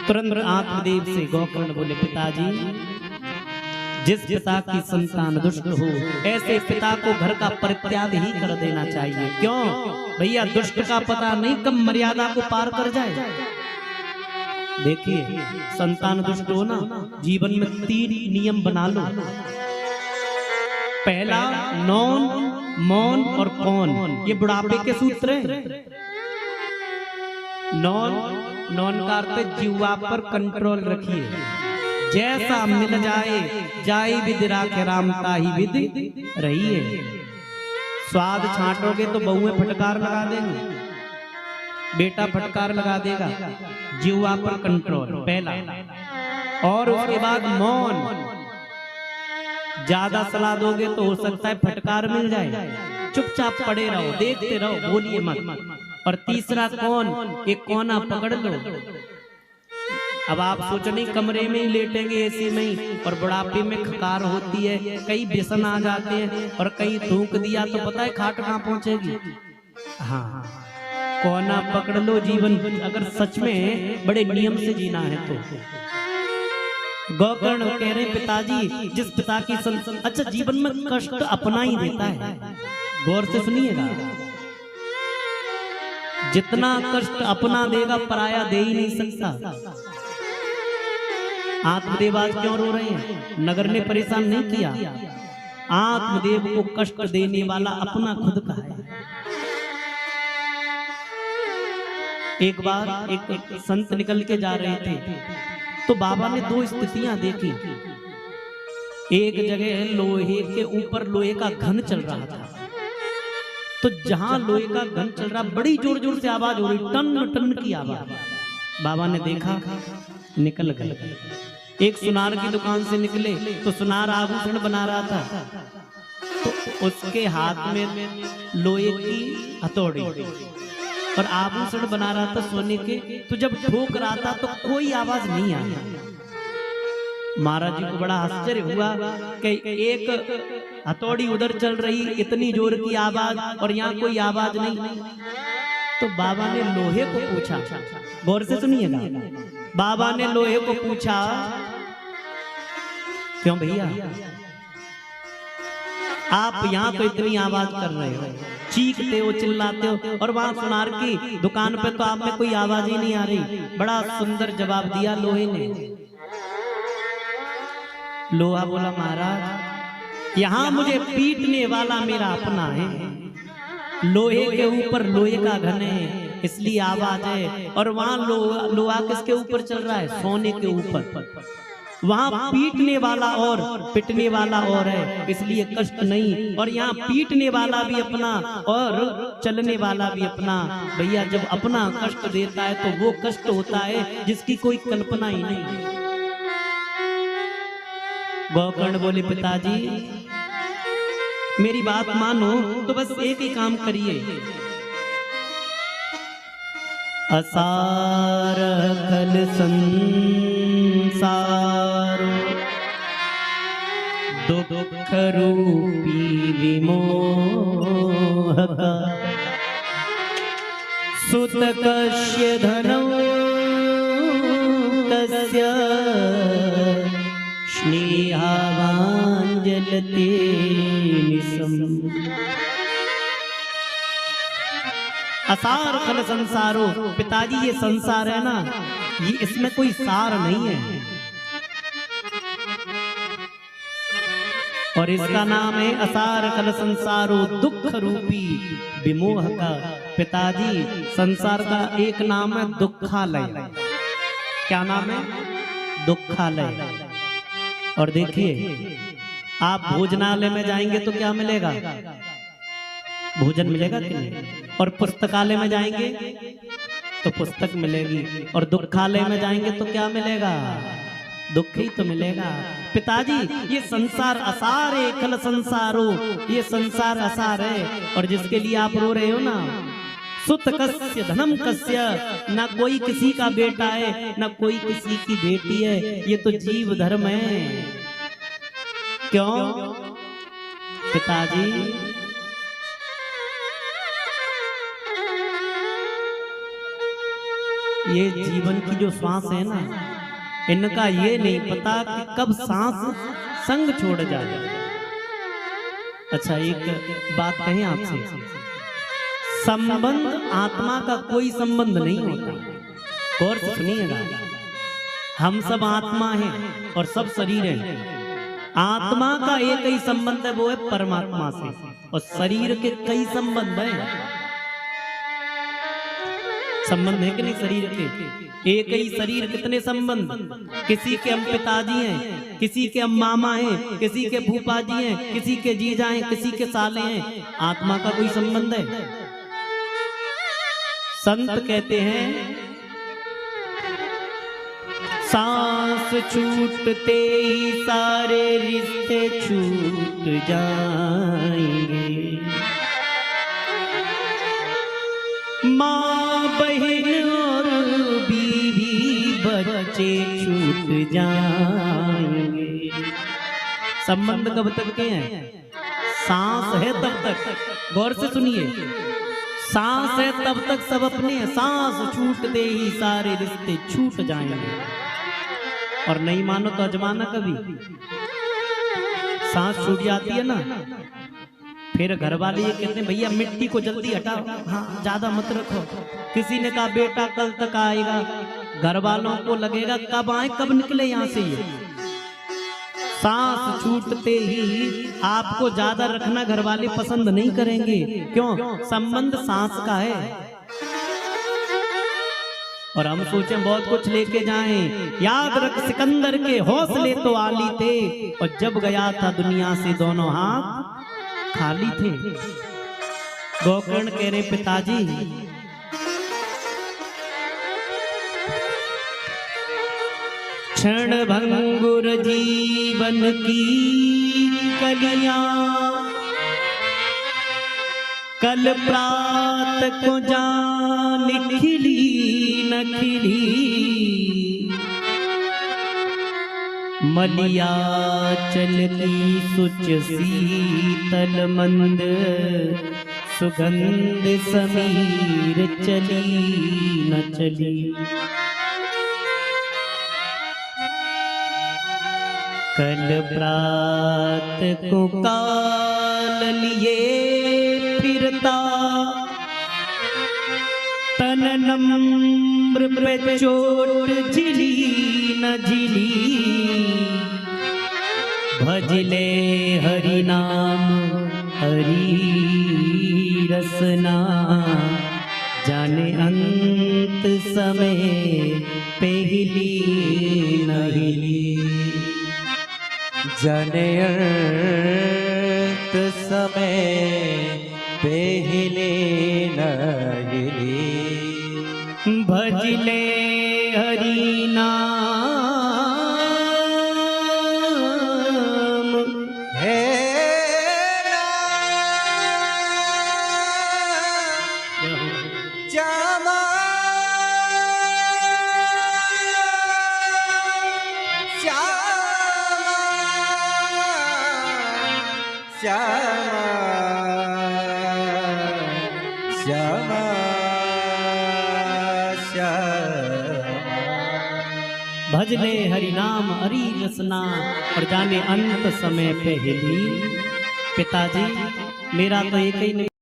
तुरंत आत्मदेव से गोकर्ण बोले, पिताजी जिस पिता की संतान दुष्ट हो ऐसे पिता को घर का परित्याग ही कर देना चाहिए। क्यों भैया, दुष्ट का पता नहीं कब मर्यादा को पार कर जाए। देखिए संतान दुष्ट हो ना, जीवन में 3 नियम बना लो। पहला नौन, मौन और कौन, ये बुढ़ापे के सूत्र हैं। नौन का अर्थ जीवा पर कंट्रोल रखिए। जैसा मिल जाए जाए विद राखे राम ताहि विद रहिए। स्वाद छांटोगे तो बहुएं फटकार लगा देंगे, बेटा फटकार लगा देगा। जीवा पर कंट्रोल पहला। और उसके बाद मौन, ज्यादा सलाह दोगे तो हो सकता है फटकार मिल जाए। चुपचाप पड़े रहो, देखते रहो, बोलिए मत। और तीसरा कौन, एक कोना पकड़ लो। अब आप सोच नहीं कमरे में ही लेटेंगे एसी में ही, और बुढ़ापे में खकार होती है, कई व्यसन आ जाते हैं और कहीं थूक दिया तो पता है खाट कहाँ पहुंचेगी। हाँ, कोना पकड़ लो जीवन, अगर सच में बड़े नियम से जीना है तो। गोकर्ण कह रहे पिताजी जिस पिता की अच्छा, जीवन में कष्ट अपना ही देता है। गौर से सुनिएगा, जितना कष्ट अपना देगा पराया दे ही नहीं सकता। आत्मदेव आज क्यों रो रहे हैं? नगर ने परेशान नहीं किया, आत्मदेव को कष्ट देने वाला अपना खुद का है। एक बार एक संत निकल के जा रहे थे तो बाबा ने 2 स्थितियां देखी। एक जगह लोहे के ऊपर लोहे का घन चल रहा था, तो जहां लोहे का घन चल रहा बड़ी जोर जोर से आवाज हो रही, टन टन की आवाज। बाबा ने देखा, निकल गए। एक सुनार की दुकान से निकले तो सुनार आभूषण बना रहा था, तो उसके हाथ में लोहे की हथौड़ी और आभूषण बना रहा था सोने के। तो जब ठोक रहा था तो कोई आवाज नहीं आई। महाराज जी को बड़ा आश्चर्य हुआ कि एक हथौड़ी उधर चल रही, इतनी जोर की आवाज, और यहाँ कोई आवाज नहीं। तो बाबा ने लोहे को पूछा, गौर से सुनिएगा, बाबा ने लोहे को पूछा, क्यों भैया आप यहाँ तो इतनी आवाज कर रहे हो, चीखते हो, चिल्लाते हो, और वहां सुनार की दुकान पे तो आप में कोई आवाज ही नहीं आ रही। बड़ा सुंदर जवाब दिया लोहे ने। लोहा बोला, महाराज यहाँ मुझे पीटने वाला मेरा अपना है, लोहे के ऊपर लोहे का घन है इसलिए आवाज है, और वहां लोहा किसके ऊपर चल रहा है? सोने के ऊपर। वहां पीटने वाला और पिटने वाला और है, इसलिए कष्ट नहीं। और यहाँ पीटने वाला भी अपना और चलने वाला भी अपना। भैया जब अपना कष्ट देता है तो वो कष्ट होता है जिसकी कोई कल्पना ही नहीं। गोकर्ण बोले, पिताजी मेरी बात मानो तो बस एक ही काम करिए। असार खल संसारो दुख रूपी विमोह का, सुत कस्य धनौ कस्य स्नेहावांजलते निसम। असार खल संसारो, पिताजी ये संसार है ना, ये इसमें कोई सार नहीं है, और इसका नाम है असार खल संसारो दुख रूपी विमोह का। पिताजी संसार का एक नाम है दुखालय। क्या नाम है? दुखालय। और देखिए आप भोजनालय में जाएंगे तो क्या मिलेगा? भोजन मिलेगा कि नहीं? और पुस्तकालय में जाएंगे तो पुस्तक मिलेगी, और दुखालय में जाएंगे तो क्या मिलेगा? दुख ही तो मिलेगा। पिताजी ये संसार असार है, खल संसारो, ये संसार असार है, और जिसके लिए आप रो रहे हो ना, सुत कस्य धनम कस्य, ना कोई किसी का बेटा है ना कोई किसी की बेटी है, ये तो जीव धर्म है। क्यों पिताजी? ये जीवन की जो श्वास है ना, इनका ये नहीं पता कि कब सांस संग छोड़ जाए। अच्छा, एक बात कहें आपसे, संबंध आत्मा का कोई संबंध नहीं होता। गौर से सुनिएगा, हम सब आत्मा हैं और सब शरीर है। आत्मा का एक ही संबंध है, वो है परमात्मा से, और शरीर के कई संबंध हैं। संबंध है कि नहीं शरीर के? एक ही शरीर, कितने संबंध? किसी के हम पिताजी हैं, किसी के हम मामा हैं, किसी के फूफा जी हैं, किसी के जीजा हैं, किसी के साले हैं। आत्मा का कोई संबंध है? संत कहते हैं, सांस छूटते ही सारे रिश्ते छूट जाएंगे, माँ बहन और बीवी बच्चे छूट जाएंगे। संबंध कब तक के हैं? सांस है तब तक। गौर से सुनिए, सांस है तब तक सब अपने हैं। सांस छूटते ही सारे रिश्ते छूट जाएंगे। और नहीं मानो तो अजमाना कभी। सांस छूट जाती है ना, फिर घर वाले ये कहते हैं भैया मिट्टी को जल्दी हटाओ, हाँ ज्यादा मत रखो। किसी ने कहा बेटा कल तक आएगा, घर वालों को लगेगा कब आए कब निकले यहाँ से ये। सांस छूटते ही आपको ज्यादा रखना घर वाले पसंद नहीं करेंगे। क्यों? संबंध सांस का है। और हम सोचें बहुत कुछ लेके जाएं। याद रख सिकंदर के हौसले तो आली थे, और जब गया था दुनिया से दोनों हाथ खाली थे। गोकर्ण कह रहे पिताजी, क्षण भंगुर जीवन की कलियां, कल प्रात को जान खिली न खिली, मलिया चल की सुच शीतल मंद, सुगंध समीर चली न चली। कल प्रात को काल लिए फिरता, तन नम्र पे चोट झिली न झिली, भजले हरि नाम हरि रसना, जाने अंत समय पहली नहिली, जाने अंत समय पहले नहिली, भजले हरि नाम है जामा श्यामा श्यामा श्यामा, भजले हरि नाम हरि रसना, और जाने अंत समय पहली। पिताजी मेरा तो एक ही